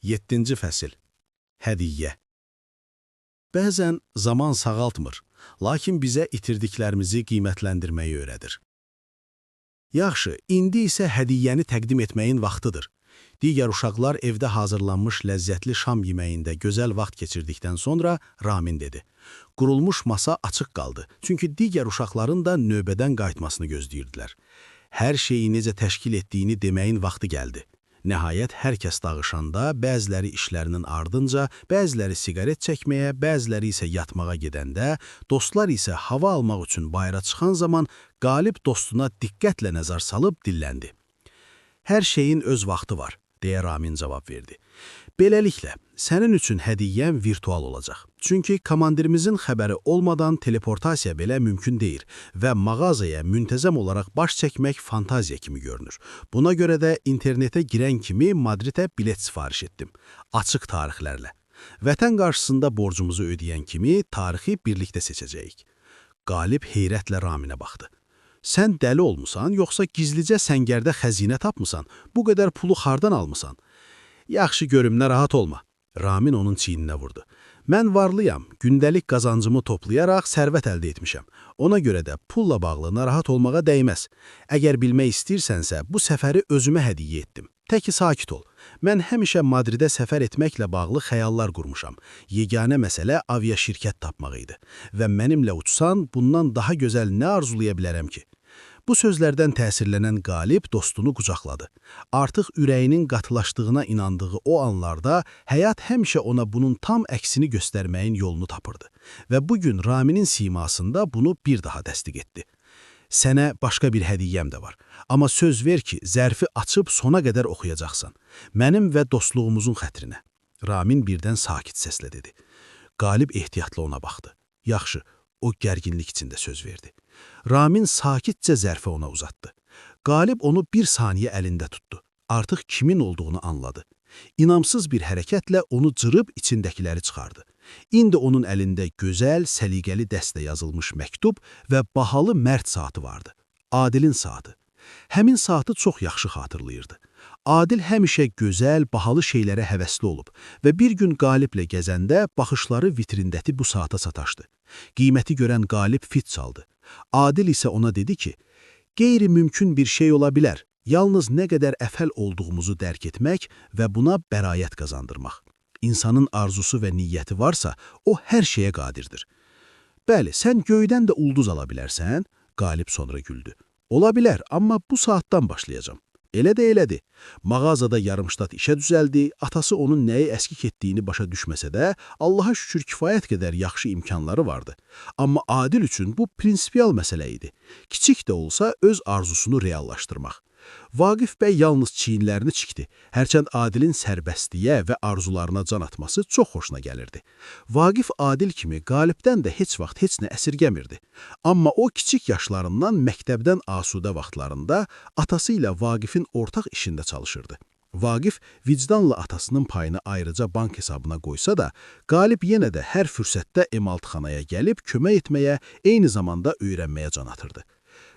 7-ci fəsil. Hədiyyə. Bəzən zaman sağaltmır, lakin bizə itirdiklərimizi qiymətləndirməyi öyrədir. Yaxşı, indi isə hədiyyəni təqdim etməyin vaxtıdır. Digər uşaqlar evdə hazırlanmış ləzzətli şam yeməyində gözəl vaxt keçirdikdən sonra Ramin dedi. Qurulmuş masa açıq qaldı, çünki digər uşaqların da növbədən qayıtmasını gözləyirdilər. Hər şeyi necə təşkil etdiyini deməyin vaxtı gəldi. Nəhayət, hər kəs dağışanda, bəziləri işlərinin ardınca, bəziləri siqaret çəkməyə, bəziləri isə yatmağa gedəndə, dostlar isə hava almaq üçün bayıra çıxan zaman Qalib dostuna diqqətlə nəzər salıb dilləndi. Hər şeyin öz vaxtı var, deyə Ramin cavab verdi. Beləliklə, sənin üçün hədiyyəm virtual olacaq. Çünki komandirimizin xəbəri olmadan teleportasiya belə mümkün deyil və mağazaya müntəzəm olaraq baş çəkmək fantaziya kimi görünür. Buna görə də internetə girən kimi Madridə bilet sifariş etdim. Açıq tarixlərlə. Vətən qarşısında borcumuzu ödəyən kimi tarixi birlikdə seçəcəyik. Qalib heyrətlə Raminə baxdı. Sən dəli olmusan, yoxsa gizlicə səngərdə xəzinə tapmısan, bu qədər pulu hardan almısan? Yaxşı görüm, narahat olma. Ramin onun çiyninə vurdu. Mən varlıyam, gündəlik qazancımı toplayaraq sərvət əldə etmişəm. Ona görə də pulla bağlı narahat olmağa dəyməz. Əgər bilmək istəyirsənsə, bu səfəri özümə hədiyyə etdim. Təki sakit ol. Mən həmişə Madridə səfər etməklə bağlı xəyallar qurmuşam. Yeganə məsələ aviaşirkət tapmaq idi. Və mənimlə uçsan, bundan daha gözəl nə arzulaya bilərəm ki? Bu sözlərdən təsirlənən Qalib dostunu qucaqladı. Artıq ürəyinin qatılaşdığına inandığı o anlarda həyat həmişə ona bunun tam əksini göstərməyin yolunu tapırdı. Və bugün Raminin simasında bunu bir daha təsdiq etdi. Sənə başqa bir hədiyyəm də var. Amma söz ver ki, zərfi açıb sona qədər oxuyacaqsan. Mənim və dostluğumuzun xətrinə. Ramin birdən sakit səslə dedi. Qalib ehtiyatla ona baxdı. Yaxşı, o gərginlik içində söz verdi. Ramin sakitcə zərfi ona uzatdı. Qalib onu bir saniyə əlində tutdu. Artıq kimin olduğunu anladı. İnamsız bir hərəkətlə onu cırıb içindəkiləri çıxardı. İndi onun əlində gözəl, səliqəli dəstə yazılmış məktub və bahalı mərd saatı vardı. Adilin saatı. Həmin saatı çox yaxşı xatırlayırdı. Adil həmişə gözəl, bahalı şeylərə həvəsli olub və bir gün Qaliblə gəzəndə baxışları vitrindəki bu saata sataşdı. Qiyməti görən Qalib fit çaldı. Adil isə ona dedi ki, qeyri-mümkün bir şey ola bilər, yalnız nə qədər əfəl olduğumuzu dərk etmək və buna bərayət qazandırmaq. İnsanın arzusu və niyyəti varsa, o hər şeyə qadirdir. Bəli, sən göydən də ulduz ala bilərsən, Qalib sonra güldü. Ola bilər, amma bu saatdan başlayacağam. Elə də elədi. Mağazada yarımştat işə düzəldi, atası onun nəyi əskik etdiyini başa düşməsə də, Allaha şükür kifayət qədər yaxşı imkanları vardı. Amma Adil üçün bu prinsipial məsələ idi. Kiçik də olsa öz arzusunu reallaşdırmaq. Vaqif bəy yalnız çiyinlərini çikdi. Hərçənd Adilin sərbəstliyə və arzularına can atması çox xoşuna gəlirdi. Vaqif Adil kimi Qalibdən də heç vaxt heç nə əsirgəmirdi. Amma o kiçik yaşlarından məktəbdən asudə vaxtlarında atası ilə Vaqifin ortaq işində çalışırdı. Vaqif vicdanla atasının payını ayrıca bank hesabına qoysa da, Qalib yenə də hər fürsətdə emaltıxanaya gəlib kömək etməyə, eyni zamanda öyrənməyə can atırdı.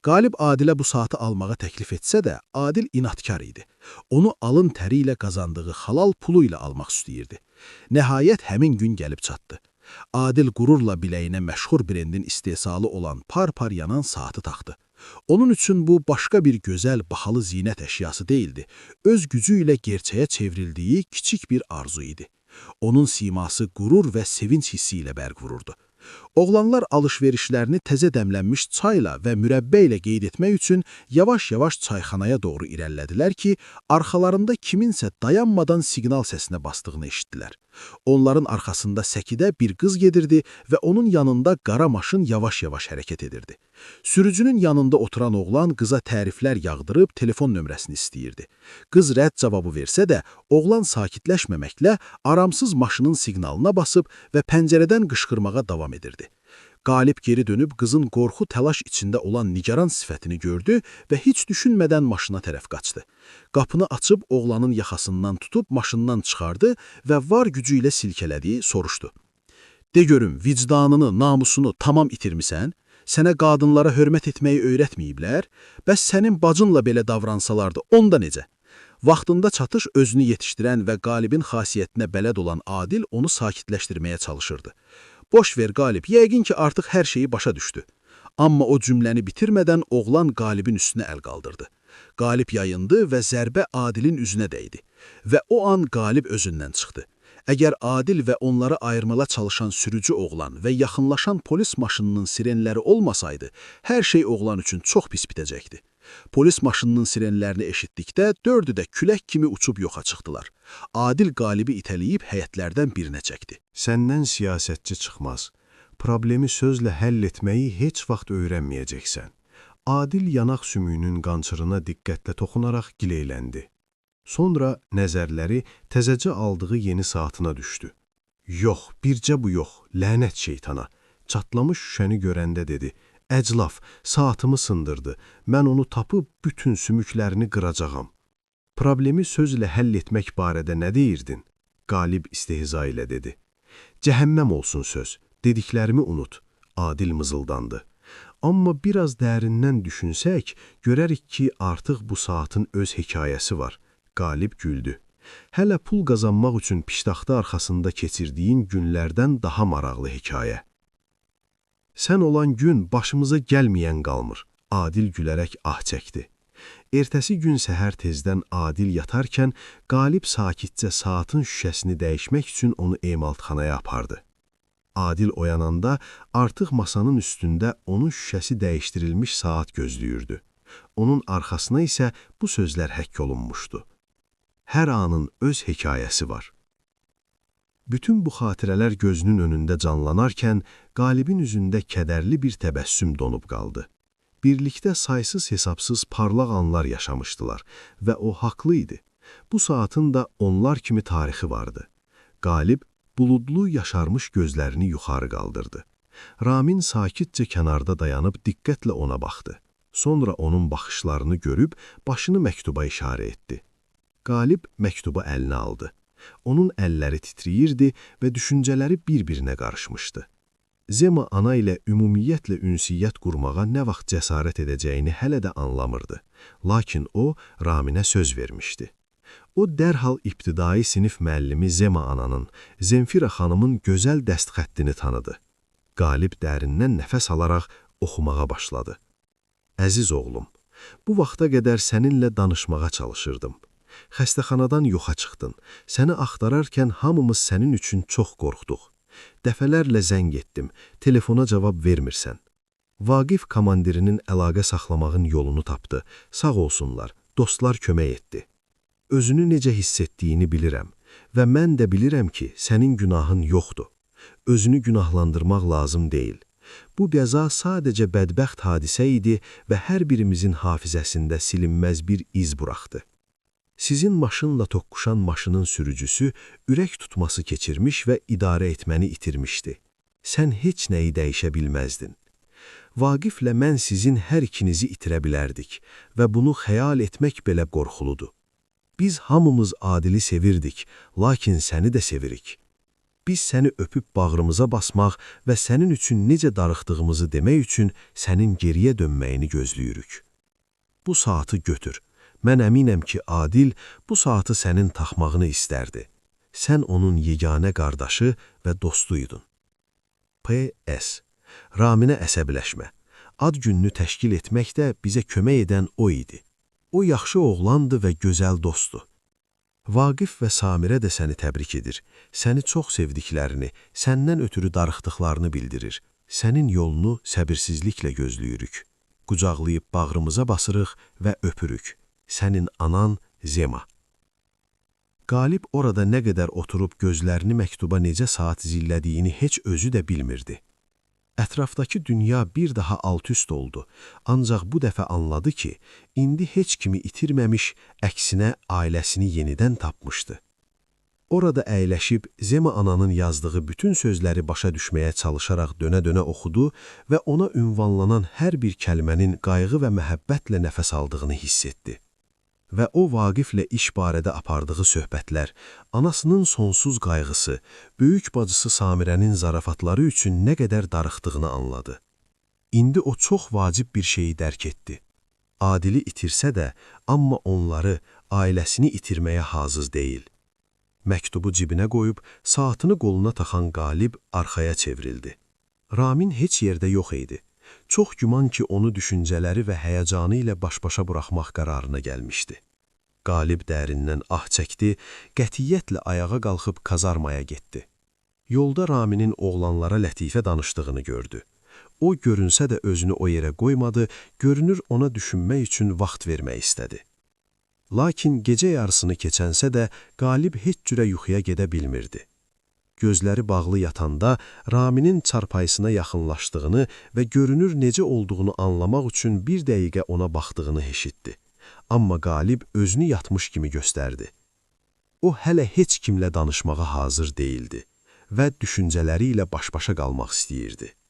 Qalib Adilə bu saatı almağa təklif etsə də, Adil inadkar idi. Onu alın təri ilə qazandığı halal pulu ilə almaq istəyirdi. Nəhayət həmin gün gəlib çatdı. Adil qürurla biləyinə məşhur brendin istehsalı olan par-par yanan saatı taxdı. Onun üçün bu başqa bir gözəl, bahalı zinət əşyası deyildi. Öz gücü ilə gerçəyə çevrildiyi kiçik bir arzu idi. Onun siması qürur və sevinç hissi ilə bərq vururdu. Oğlanlar alışverişlərini təzə dəmlənmiş çayla və mürəbbə ilə qeyd etmək üçün yavaş-yavaş çayxanaya doğru irəlilədilər ki, arxalarında kiminsə dayanmadan siqnal səsinə bastığını eşitdilər. Onların arxasında səkidə bir qız gedirdi və onun yanında qara maşın yavaş-yavaş hərəkət edirdi. Sürücünün yanında oturan oğlan qıza təriflər yağdırıb telefon nömrəsini istəyirdi. Qız rədd cavabı versə də, oğlan sakitləşməməklə aramsız maşının siqnalına basıb və pəncərədən qışqırmağa davam edirdi. Qalib geri dönüb qızın qorxu təlaş içində olan nigaran sifətini gördü və heç düşünmədən maşına tərəf qaçdı. Qapını açıb oğlanın yaxasından tutub maşından çıxardı və var gücü ilə silkələdi, soruşdu. De görüm, vicdanını, namusunu tamam itirmisən? Sənə qadınlara hörmət etməyi öyrətməyiblər? Bəs sənin bacınla belə davransalardı, onda necə? Vaxtında çatış özünü yetişdirən və Qalibin xasiyyətinə bələd olan Adil onu sakitləşdirməyə çalışırdı. Boş ver Qalib, yəqin ki artıq hər şeyi başa düşdü. Amma o cümləni bitirmədən oğlan Qalibin üstünə əl qaldırdı. Qalib yayındı və zərbə Adilin üzünə dəydi. Və o an Qalib özündən çıxdı. Əgər Adil və onları ayırmala çalışan sürücü oğlan və yaxınlaşan polis maşınının sirenləri olmasaydı, hər şey oğlan üçün çox pis bitəcəkdi. Polis maşınının sirenlərini eşitdikdə dördü də külək kimi uçub yoxa çıxdılar. Adil Qalibi itələyib həyətlərdən birinə çəkdi. Səndən siyasətçi çıxmaz. Problemi sözlə həll etməyi heç vaxt öyrənməyəcəksən. Adil yanaq sümüyünün qançırına diqqətlə toxunaraq gileyləndi. Sonra nəzərləri təzəcə aldığı yeni saatına düşdü. Yox, bircə bu yox, lənət şeytana. Çatlamış şüşəni görəndə dedi. Əclaf, saatımı sındırdı. Mən onu tapıb bütün sümüklərini qıracağam. Problemi sözlə həll etmək barədə nə deyirdin? Qalib istehza ilə dedi. Cəhənnəm olsun söz, dediklərimi unut. Adil mızıldandı. Amma biraz dərindən düşünsək, görərik ki, artıq bu saatın öz hekayəsi var. Qalib güldü. Hələ pul qazanmaq üçün piştaxta arxasında keçirdiyin günlərdən daha maraqlı hekayə. Sən olan gün başımıza gəlməyən qalmır. Adil gülərək ah çəkdi. Ertəsi gün səhər tezdən Adil yatarkən Qalib sakitcə saatın şüşəsini dəyişmək üçün onu emaltxanaya apardı. Adil oyananda artıq masanın üstündə onun şüşəsi dəyişdirilmiş saat gözləyirdi. Onun arxasına isə bu sözlər həkk olunmuşdu. Hər anın öz hekayəsi var. Bütün bu xatirələr gözünün önündə canlanarkən, Qalibin üzündə kədərli bir təbəssüm donub qaldı. Birlikdə saysız-hesabsız parlaq anlar yaşamışdılar və o haqlı idi. Bu saatın da onlar kimi tarixi vardı. Qalib, buludlu yaşarmış gözlərini yuxarı qaldırdı. Ramin sakitcə kənarda dayanıb diqqətlə ona baxdı. Sonra onun baxışlarını görüb başını məktuba işarə etdi. Qalib məktubu əlinə aldı. Onun əlləri titriyirdi və düşüncələri bir-birinə qarışmışdı. Zema ana ilə ümumiyyətlə ünsiyyət qurmağa nə vaxt cəsarət edəcəyini hələ də anlamırdı. Lakin o, Raminə söz vermişdi. O, dərhal ibtidai sinif müəllimi Zema ananın, Zemfira xanımın gözəl dəstxəttini tanıdı. Qalib dərindən nəfəs alaraq oxumağa başladı. Əziz oğlum, bu vaxta qədər səninlə danışmağa çalışırdım. Xəstəxanadan yoxa çıxdın. Səni axtararkən hamımız sənin üçün çox qorxduq. Dəfələrlə zəng etdim, telefona cavab vermirsən. Vaqif komandirinin əlaqə saxlamağın yolunu tapdı. Sağ olsunlar, dostlar kömək etdi. Özünü necə hiss etdiyini bilirəm və mən də bilirəm ki, sənin günahın yoxdur. Özünü günahlandırmaq lazım deyil. Bu qəza sadəcə bədbəxt hadisə idi və hər birimizin hafizəsində silinməz bir iz buraxdı. Sizin maşınla toqquşan maşının sürücüsü ürək tutması keçirmiş və idarə etməni itirmişdi. Sən heç nəyi dəyişə bilməzdin. Vaqiflə mən sizin hər ikinizi itirə bilərdik və bunu xəyal etmək belə qorxuludur. Biz hamımız Adili sevirdik, lakin səni də sevirik. Biz səni öpüb bağrımıza basmaq və sənin üçün necə darıxdığımızı demək üçün sənin geriyə dönməyini gözləyirik. Bu saatı götür. Mən əminəm ki, Adil bu saatı sənin taxmağını istərdi. Sən onun yeganə qardaşı və dostuydun. P.S. Raminə əsəbiləşmə. Ad gününü təşkil etməkdə bizə kömək edən o idi. O yaxşı oğlandı və gözəl dostdu. Vaqif və Samirə də səni təbrik edir. Səni çox sevdiklərini, səndən ötürü darıxdıqlarını bildirir. Sənin yolunu səbirsizliklə gözləyirik. Qucaqlayıb bağrımıza basırıq və öpürük. Sənin anan Zema. Qalib orada nə qədər oturub gözlərini məktuba necə saat zillədiyini heç özü də bilmirdi. Ətrafdakı dünya bir daha alt-üst oldu, ancaq bu dəfə anladı ki, indi heç kimi itirməmiş, əksinə ailəsini yenidən tapmışdı. Orada əyləşib Zema ananın yazdığı bütün sözləri başa düşməyə çalışaraq dönə-dönə oxudu və ona ünvanlanan hər bir kəlmənin qayğı və məhəbbətlə nəfəs aldığını hiss etdi. Və o Vaqiflə iş barədə apardığı söhbətlər, anasının sonsuz qayğısı, böyük bacısı Samirənin zarafatları üçün nə qədər darıxdığını anladı. İndi o çox vacib bir şeyi dərk etdi. Adili itirsə də, amma onları, ailəsini itirməyə hazır deyil. Məktubu cibinə qoyub, saatını qoluna taxan Qalib arxaya çevrildi. Ramin heç yerdə yox idi. Çox güman ki, onu düşüncələri və həyəcanı ilə baş-başa buraxmaq qərarına gəlmişdi. Qalib dərindən ah çəkdi, qətiyyətlə ayağa qalxıb kazarmaya getdi. Yolda Raminin oğlanlara lətifə danışdığını gördü. O, görünsə də özünü o yerə qoymadı, görünür ona düşünmək üçün vaxt vermək istədi. Lakin gecə yarısını keçənsə də Qalib heç cürə yuxuya gedə bilmirdi. Gözləri bağlı yatanda Raminin çarpayısına yaxınlaşdığını və görünür necə olduğunu anlamaq üçün bir dəqiqə ona baxdığını eşitdi. Amma Qalib özünü yatmış kimi göstərdi. O hələ heç kimlə danışmağa hazır değildi və düşüncələri ilə baş-başa qalmaq istəyirdi.